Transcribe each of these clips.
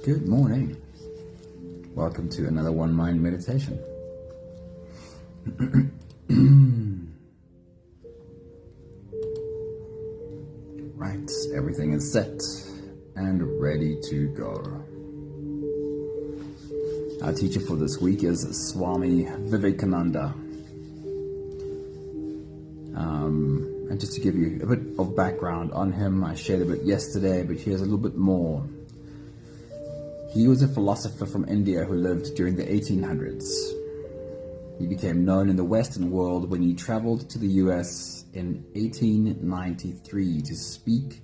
Good morning. Welcome to another One Mind meditation. Right, everything is set and ready to go. Our teacher for this week is Swami Vivekananda. And just to give you a bit of background on him, I shared a bit yesterday, but here's a little bit more. He was a philosopher from India who lived during the 1800s. He became known in the Western world when he traveled to the US in 1893 to speak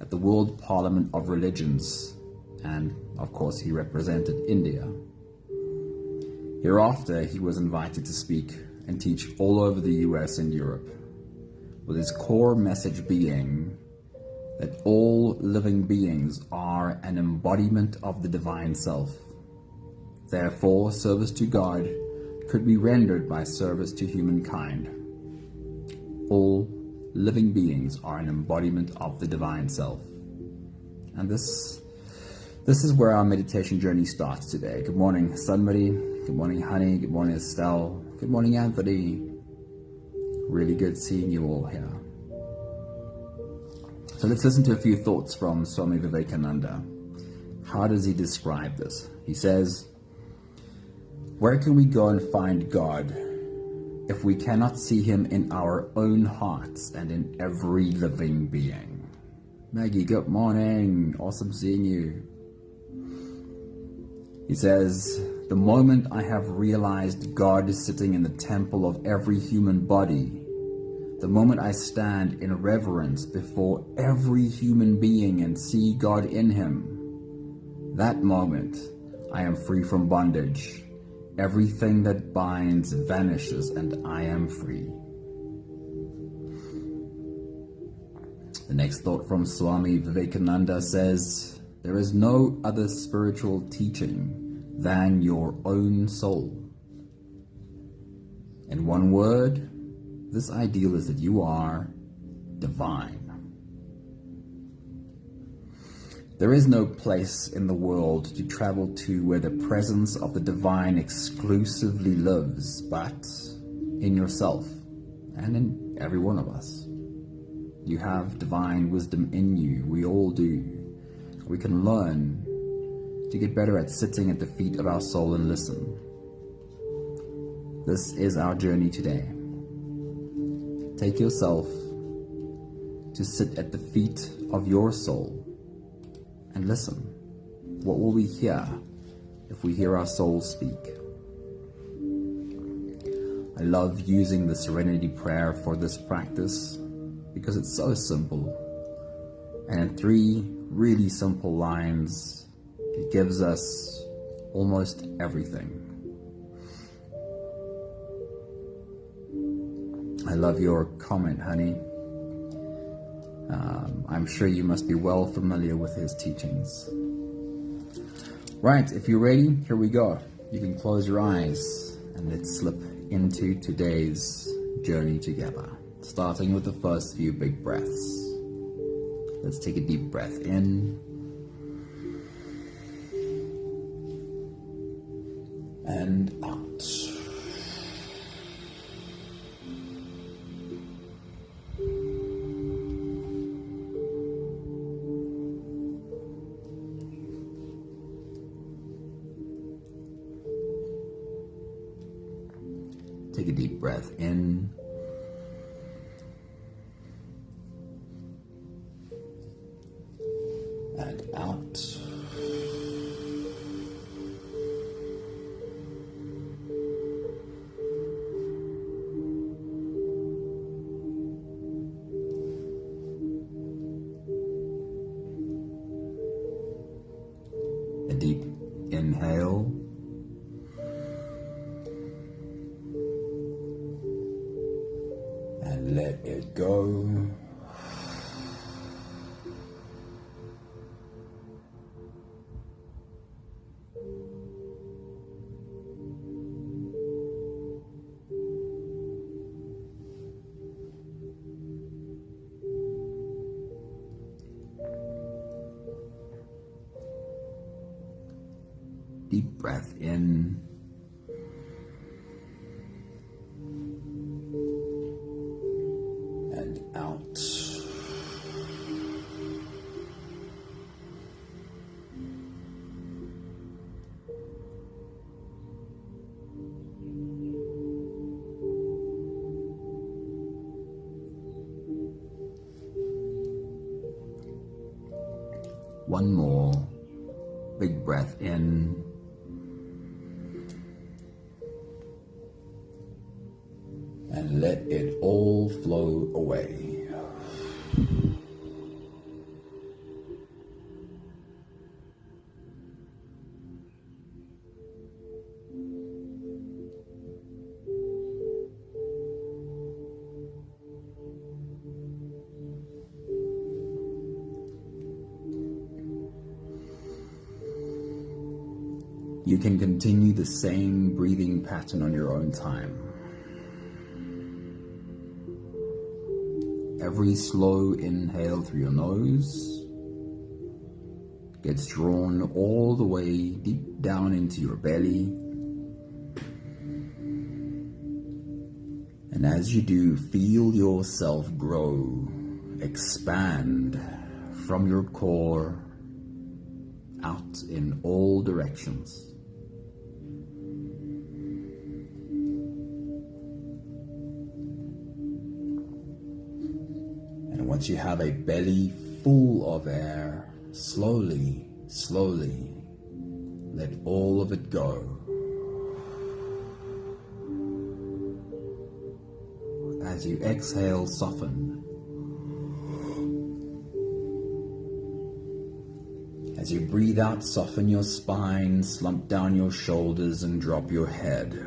at the World Parliament of Religions, and of course he represented India. Hereafter, he was invited to speak and teach all over the US and Europe, with his core message being that all living beings are an embodiment of the divine self. Therefore, service to God could be rendered by service to humankind. All living beings are an embodiment of the divine self. And this is where our meditation journey starts today. Good morning, Sunmari. Good morning, Honey. Good morning, Estelle. Good morning, Anthony. Really good seeing you all here. So let's listen to a few thoughts from Swami Vivekananda. How does he describe this? He says, "Where can we go and find God if we cannot see him in our own hearts and in every living being?" Maggie, good morning. Awesome seeing you. He says, "The moment I have realized God is sitting in the temple of every human body, the moment I stand in reverence before every human being and see God in him, that moment I am free from bondage. Everything that binds vanishes and I am free." The next thought from Swami Vivekananda says, "There is no other spiritual teaching than your own soul." In one word, this ideal is that you are divine. There is no place in the world to travel to where the presence of the divine exclusively lives, but in yourself and in every one of us. You have divine wisdom in you. We all do. We can learn to get better at sitting at the feet of our soul and listen. This is our journey today. Take yourself to sit at the feet of your soul and listen. What will we hear if we hear our soul speak? I love using the Serenity Prayer for this practice because it's so simple. And in 3 really simple lines, it gives us almost everything. I love your comment, Honey. I'm sure you must be well familiar with his teachings. Right, if you're ready, here we go. You can close your eyes and let's slip into today's journey together, starting with the first few big breaths. Let's take a deep breath in and out. Take a deep breath in and out. A deep inhale. And let it go. Deep breath in. And out. One more big breath in. And let it all flow away. You can continue the same breathing pattern on your own time. Every slow inhale through your nose gets drawn all the way deep down into your belly. And as you do, feel yourself grow, expand from your core out in all directions. Once you have a belly full of air, slowly, slowly, let all of it go. As you exhale, soften. As you breathe out, soften your spine, slump down your shoulders, and drop your head.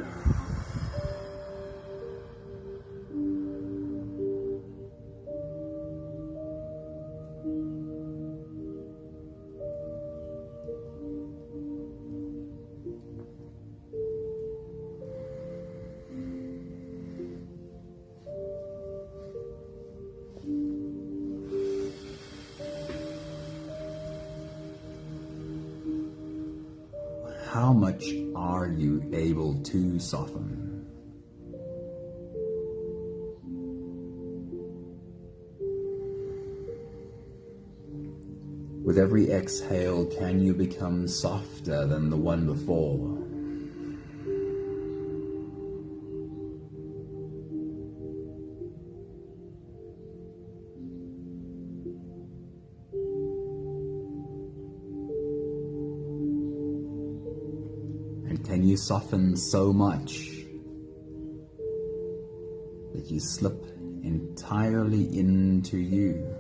How much are you able to soften? With every exhale, can you become softer than the one before? Can you soften so much that you slip entirely into you?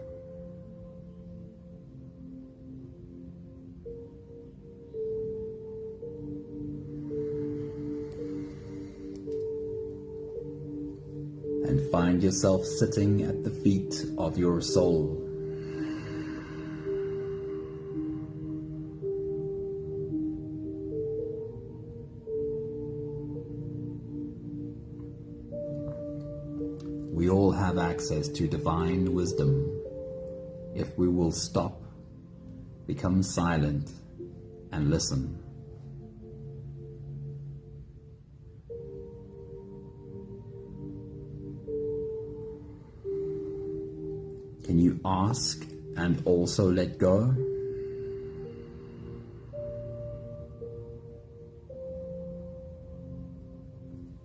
And find yourself sitting at the feet of your soul. We all have access to divine wisdom if we will stop, become silent, and listen. Can you ask and also let go?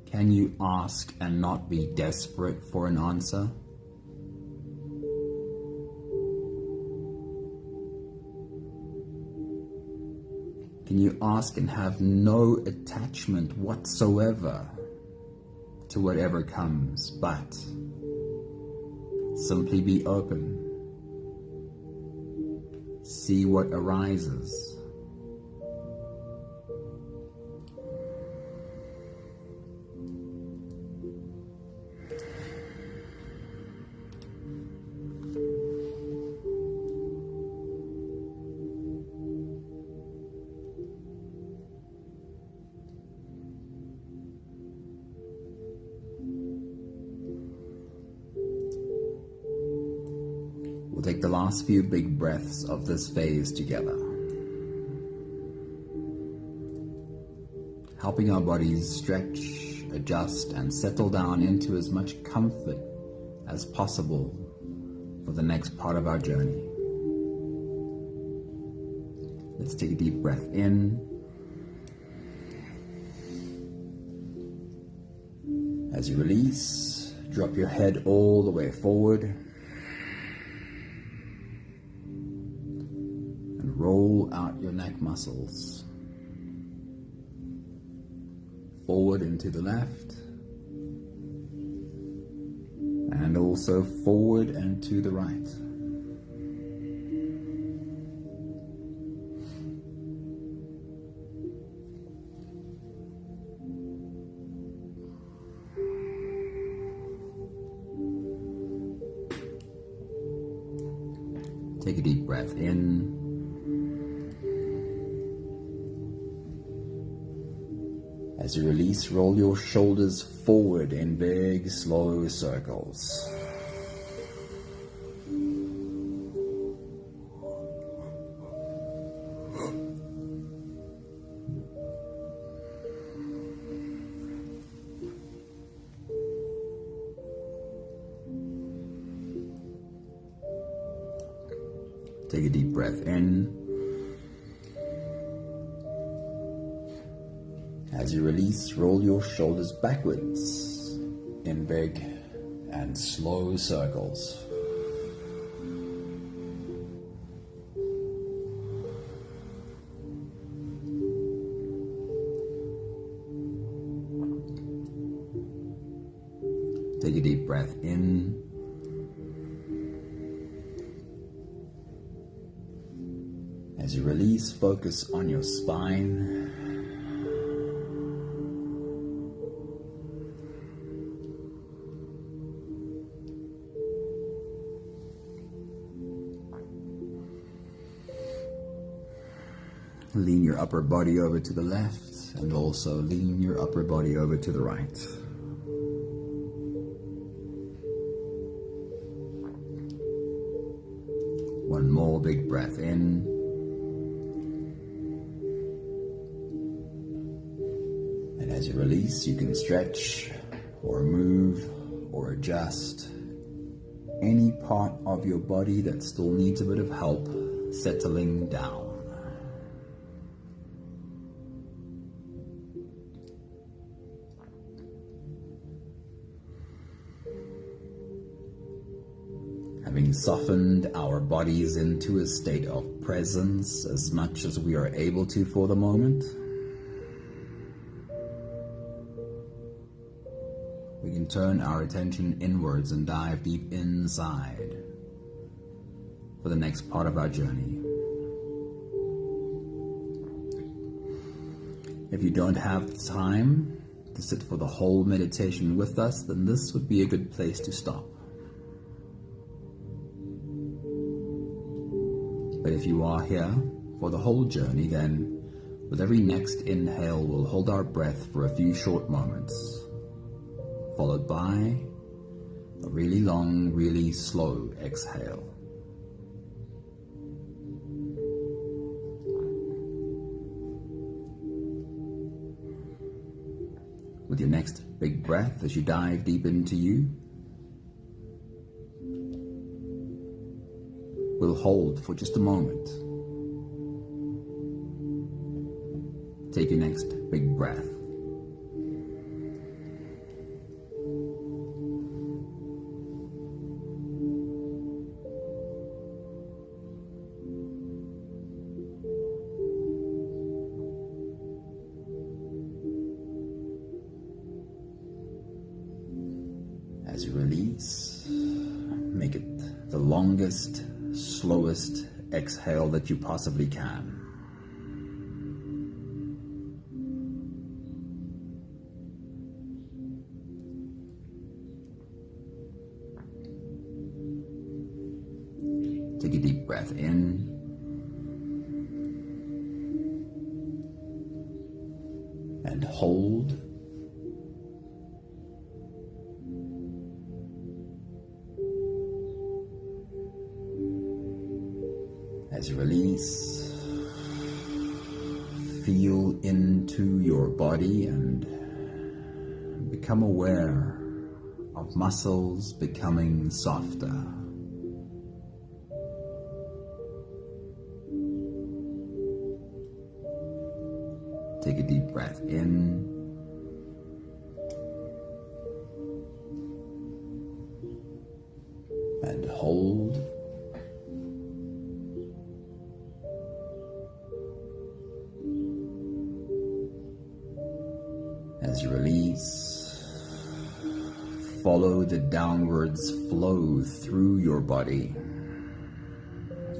Can you ask and not be desperate for an answer? Can you ask and have no attachment whatsoever to whatever comes, but simply be open, see what arises? We'll take the last few big breaths of this phase together. helping our bodies stretch, adjust, and settle down into as much comfort as possible for the next part of our journey. Let's take a deep breath in. As you release, drop your head all the way forward and roll out your neck muscles. Forward and to the left, and also forward and to the right. Take a deep breath in. As you release, roll your shoulders forward in big, slow circles. Take a deep breath in. As you release, roll your shoulders backwards in big and slow circles. Take a deep breath in. As you release, focus on your spine. Lean your upper body over to the left and also lean your upper body over to the right. One more big breath in. And as you release, you can stretch or move or adjust any part of your body that still needs a bit of help settling down. Having softened our bodies into a state of presence as much as we are able to for the moment, we can turn our attention inwards and dive deep inside for the next part of our journey. If you don't have the time to sit for the whole meditation with us, then this would be a good place to stop. But if you are here for the whole journey, then with every next inhale, we'll hold our breath for a few short moments, followed by a really long, really slow exhale. With your next big breath, as you dive deep into you, we'll hold for just a moment. Take your next big breath. As you release, make it the longest, slowest exhale that you possibly can. Take a deep breath in. And hold. As you release, feel into your body and become aware of muscles becoming softer. Take a deep breath in and hold. As you release, follow the downwards flow through your body.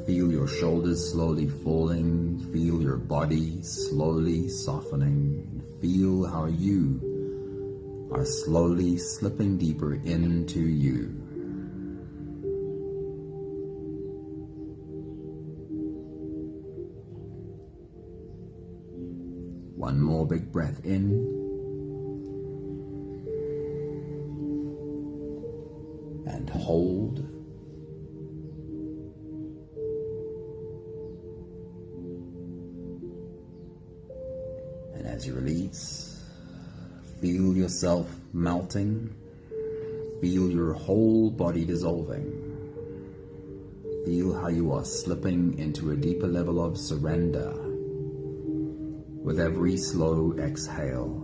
Feel your shoulders slowly falling, feel your body slowly softening. Feel how you are slowly slipping deeper into you. One more big breath in. And hold. And as you release, feel yourself melting. Feel your whole body dissolving. Feel how you are slipping into a deeper level of surrender with every slow exhale.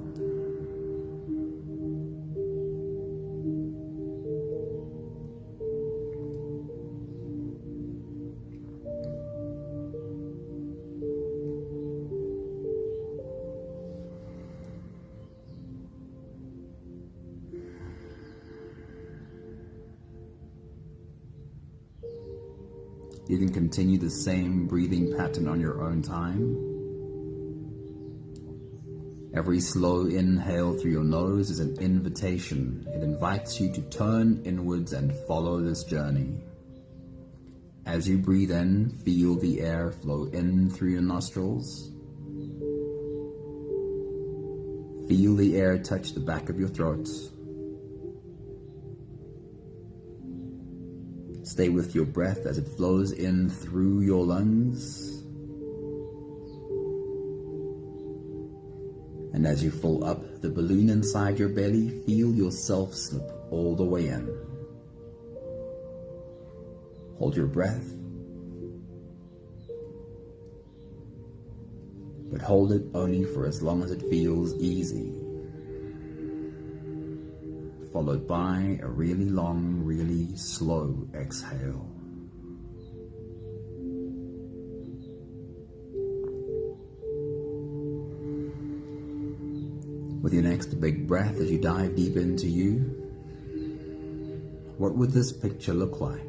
You can continue the same breathing pattern on your own time. Every slow inhale through your nose is an invitation. It invites you to turn inwards and follow this journey. As you breathe in, feel the air flow in through your nostrils. Feel the air touch the back of your throat. Stay with your breath as it flows in through your lungs. And as you fill up the balloon inside your belly, feel yourself slip all the way in. Hold your breath, but hold it only for as long as it feels easy, followed by a really long, really slow exhale. With your next big breath, as you dive deep into you, what would this picture look like?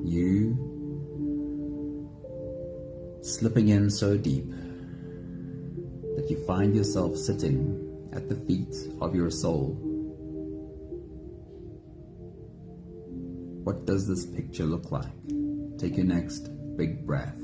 You slipping in so deep that you find yourself sitting at the feet of your soul. What does this picture look like? Take your next big breath.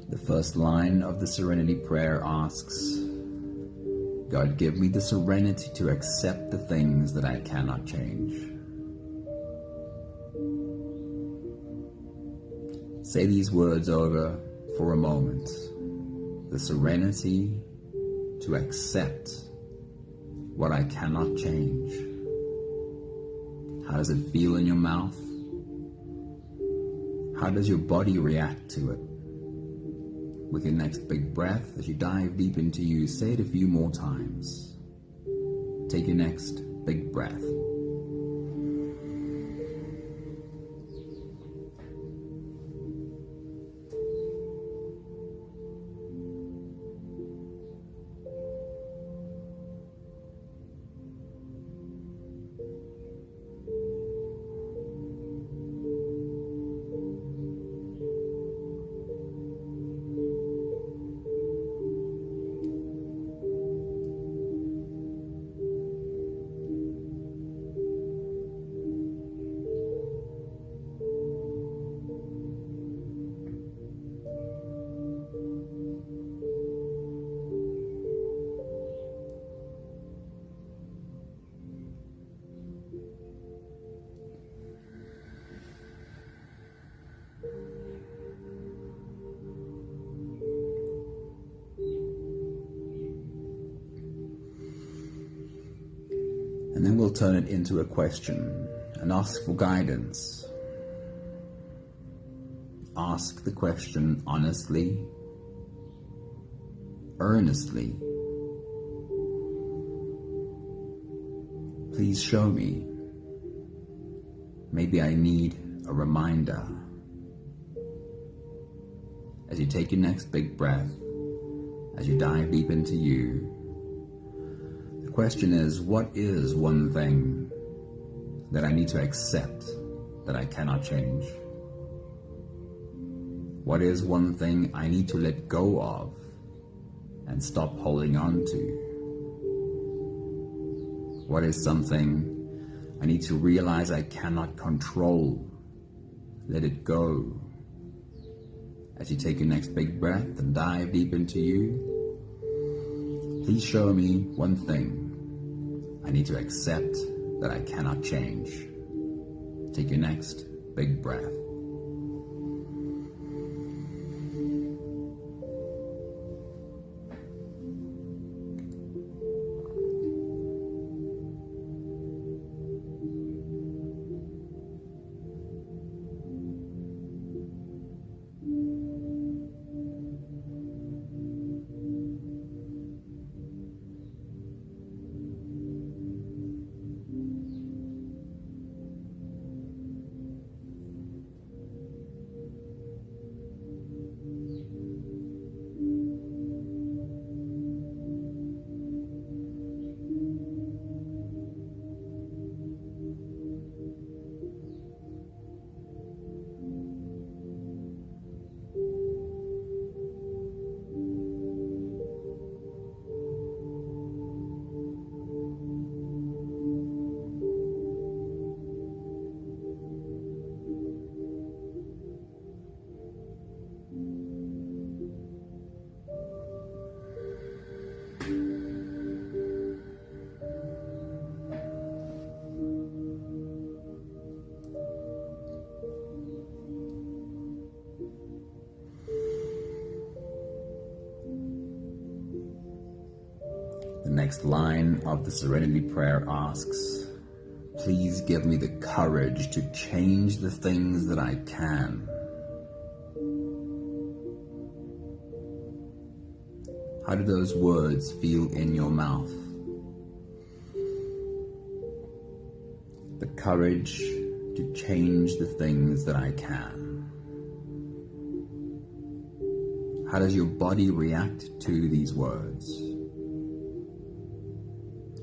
The first line of the Serenity Prayer asks, God, give me the serenity to accept the things that I cannot change. Say these words over for a moment. The serenity to accept what I cannot change. How does it feel in your mouth? How does your body react to it? With your next big breath, as you dive deep into you, say it a few more times. Take your next big breath. And then we'll turn it into a question and ask for guidance. Ask the question honestly, earnestly. Please show me. Maybe I need a reminder. As you take your next big breath, as you dive deep into you, the question is, what is one thing that I need to accept that I cannot change? What is one thing I need to let go of and stop holding on to? What is something I need to realize I cannot control? Let it go. As you take your next big breath and dive deep into you, please show me one thing I need to accept that I cannot change. Take your next big breath. The next line of the Serenity Prayer asks, please give me the courage to change the things that I can. How do those words feel in your mouth? The courage to change the things that I can. How does your body react to these words?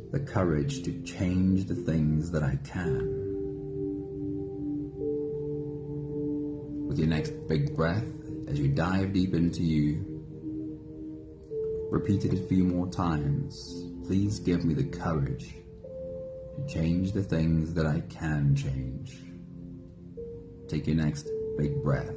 The courage to change the things that I can. With your next big breath, as you dive deep into you, repeat it a few more times. Please give me the courage to change the things that I can change. Take your next big breath.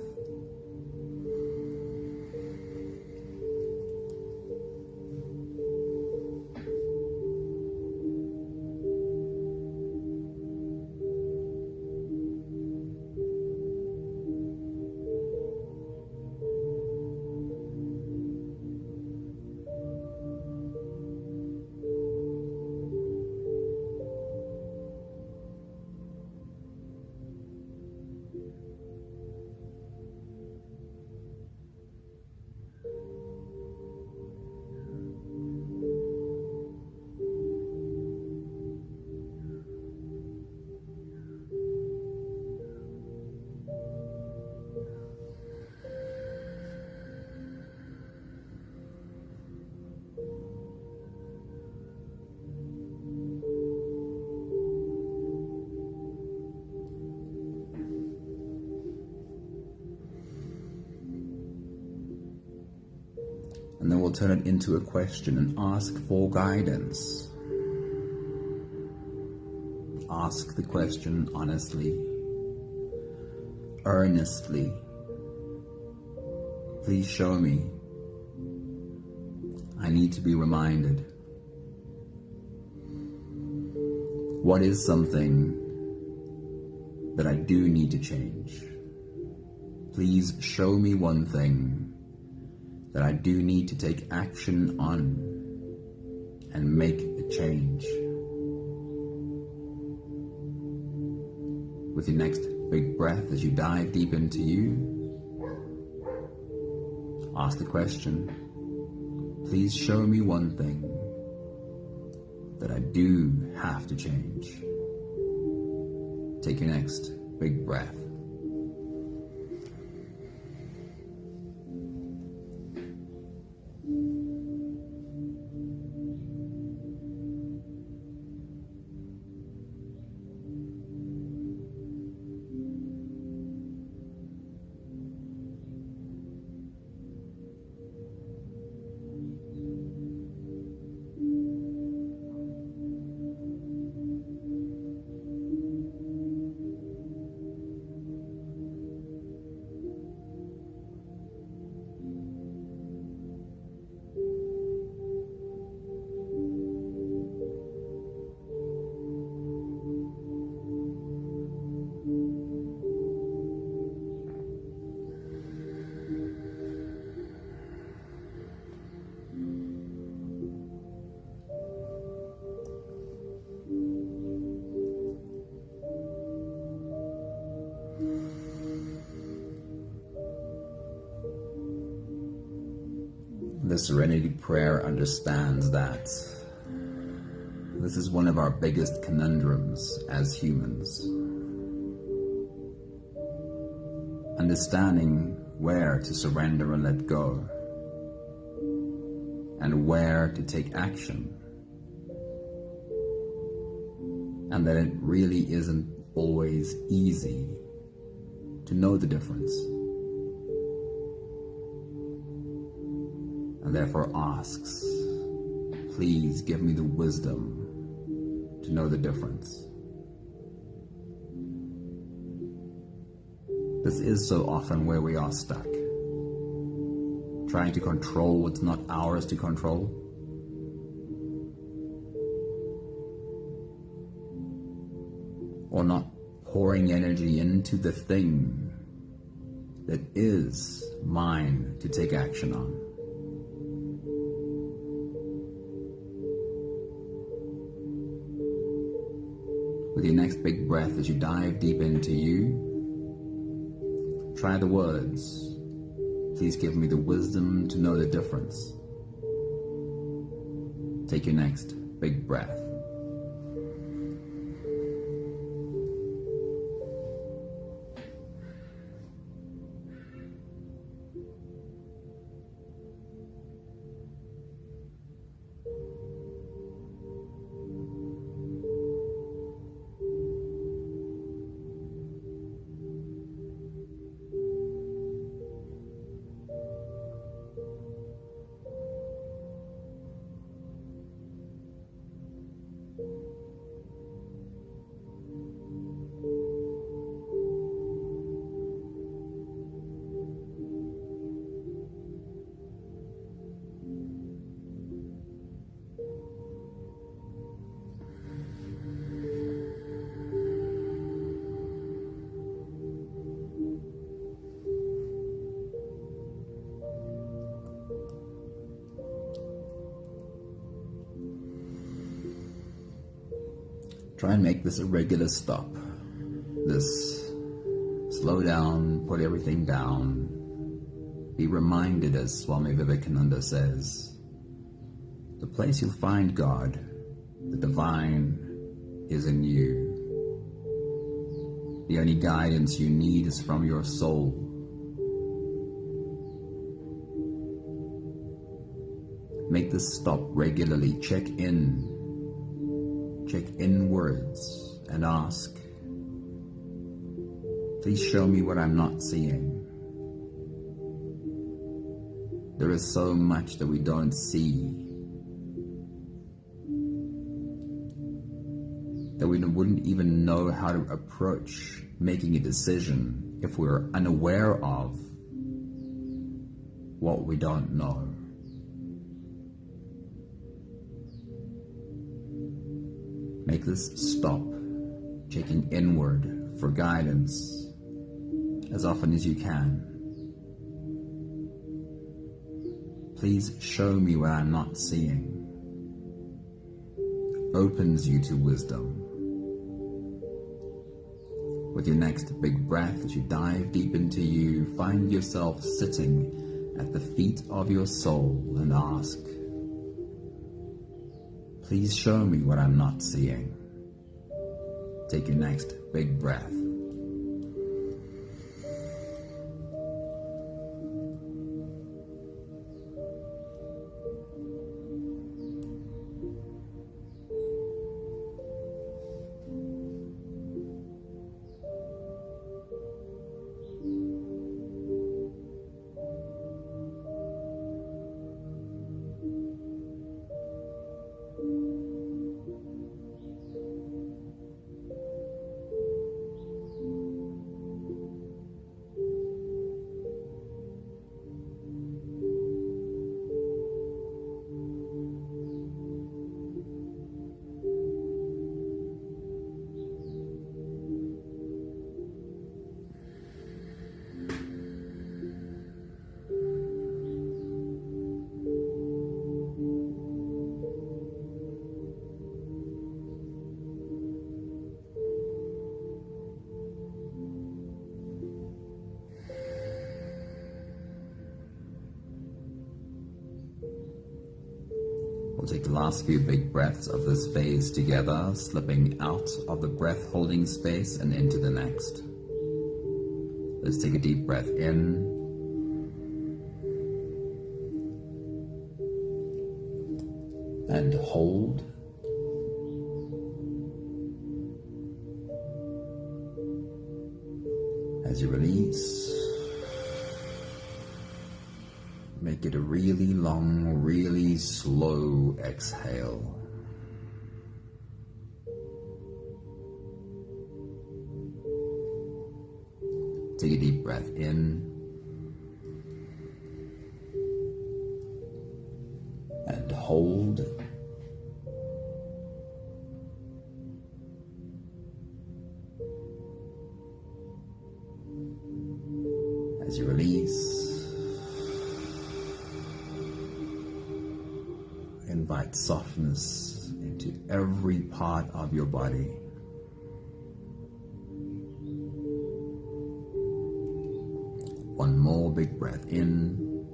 And then we'll turn it into a question and ask for guidance. Ask the question honestly, earnestly. Please show me. I need to be reminded. What is something that I do need to change? Please show me one thing that I do need to take action on and make a change. With your next big breath as you dive deep into you, ask the question, please show me one thing that I do have to change. Take your next big breath. The Serenity Prayer understands that this is one of our biggest conundrums as humans. Understanding where to surrender and let go, and where to take action. And that it really isn't always easy to know the difference. And therefore asks, please give me the wisdom to know the difference. This is so often where we are stuck, trying to control what's not ours to control. Or not pouring energy into the thing that is mine to take action on. With your next big breath as you dive deep into you, try the words, please give me the wisdom to know the difference. Take your next big breath. Try and make this a regular stop. This slow down, put everything down. Be reminded, as Swami Vivekananda says, the place you'll find God, the divine, is in you. The only guidance you need is from your soul. Make this stop regularly. Check inwards and ask, please show me what I'm not seeing. There is so much that we don't see, that we wouldn't even know how to approach making a decision if we're unaware of what we don't know. Make this stop, checking inward for guidance as often as you can. Please show me what I'm not seeing. Opens you to wisdom. With your next big breath, as you dive deep into you, find yourself sitting at the feet of your soul and ask, please show me what I'm not seeing. Take your next big breath. We'll take the last few big breaths of this phase together, slipping out of the breath-holding space and into the next. Let's take a deep breath in. And hold. As you release, make it a really long, really slow exhale. Take a deep breath in. And hold. As you release, invite softness into every part of your body. One more big breath in.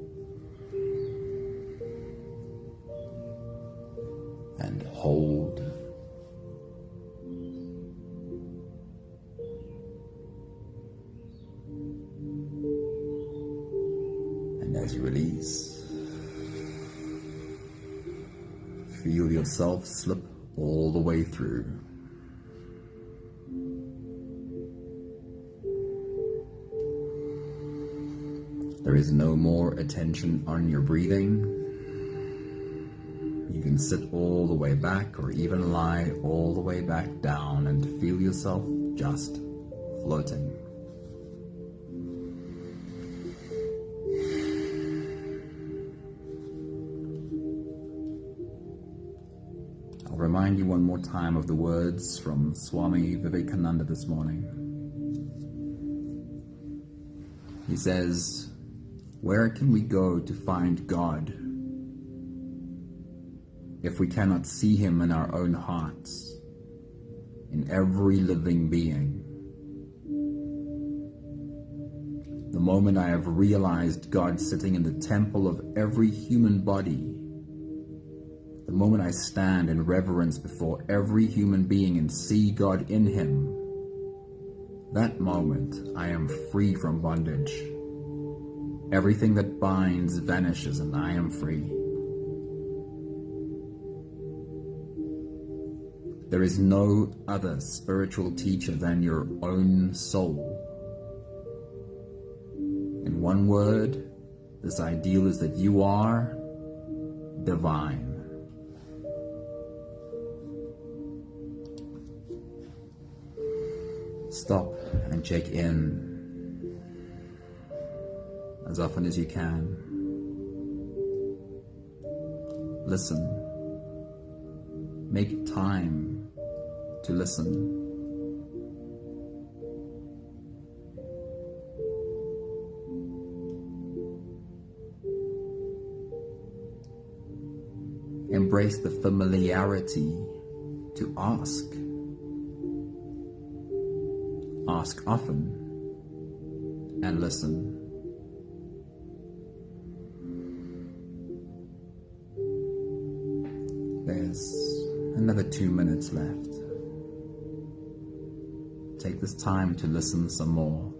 And hold. And as you release, feel yourself slip all the way through. There is no more attention on your breathing. You can sit all the way back or even lie all the way back down and feel yourself just floating. I'll remind you one more time of the words from Swami Vivekananda this morning. He says, "Where can we go to find God if we cannot see Him in our own hearts, in every living being? The moment I have realized God sitting in the temple of every human body, the moment I stand in reverence before every human being and see God in him, that moment I am free from bondage. Everything that binds vanishes and I am free. There is no other spiritual teacher than your own soul. In one word, This ideal is that you are divine. Stop and check in as often as you can. Listen. Make time to listen. Embrace the familiarity to ask. Ask often and listen. There's another 2 minutes left. Take this time to listen some more.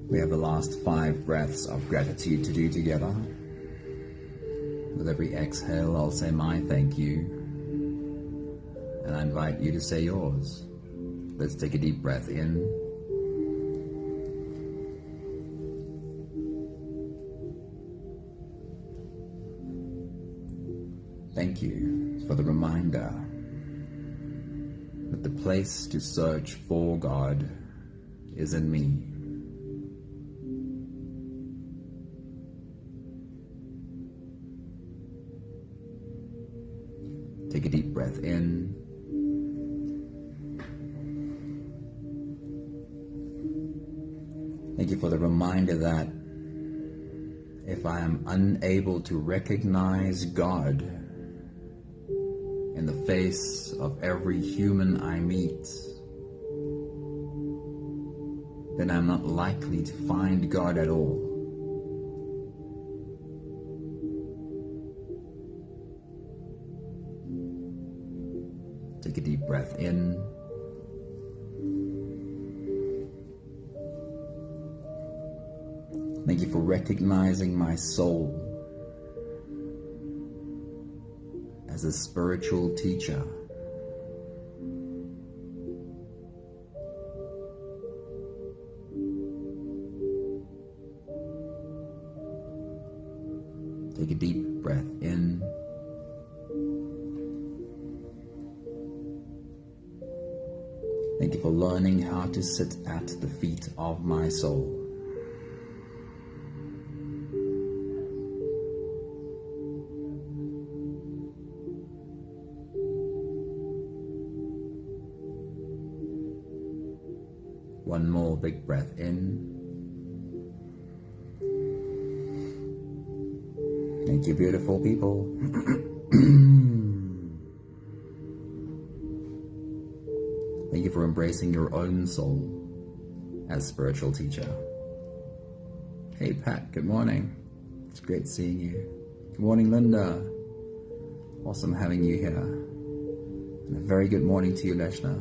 We have the last 5 breaths of gratitude to do together. With every exhale, I'll say my thank you, and I invite you to say yours. Let's take a deep breath in. Thank you for the reminder that the place to search for God is in me. Take a deep breath in. Thank you for the reminder that if I am unable to recognize God in the face of every human I meet, then I'm not likely to find God at all. Take a deep breath in. Thank you for recognizing my soul as a spiritual teacher. Take a deep breath in. Thank you for learning how to sit at the feet of my soul. One more big breath in. Thank you, beautiful people. Thank you for embracing your own soul as spiritual teacher. Hey Pat, good morning. It's great seeing you. Good morning, Linda. Awesome having you here. And a very good morning to you, Leshna.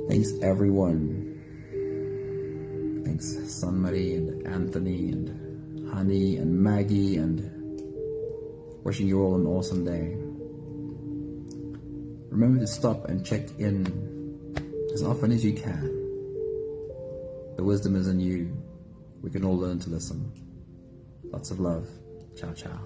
Thanks everyone. Thanks Sunmarie and Anthony and Honey and Maggie, and wishing you all an awesome day. Remember to stop and check in as often as you can. The wisdom is in you. We can all learn to listen. Lots of love. Ciao, ciao.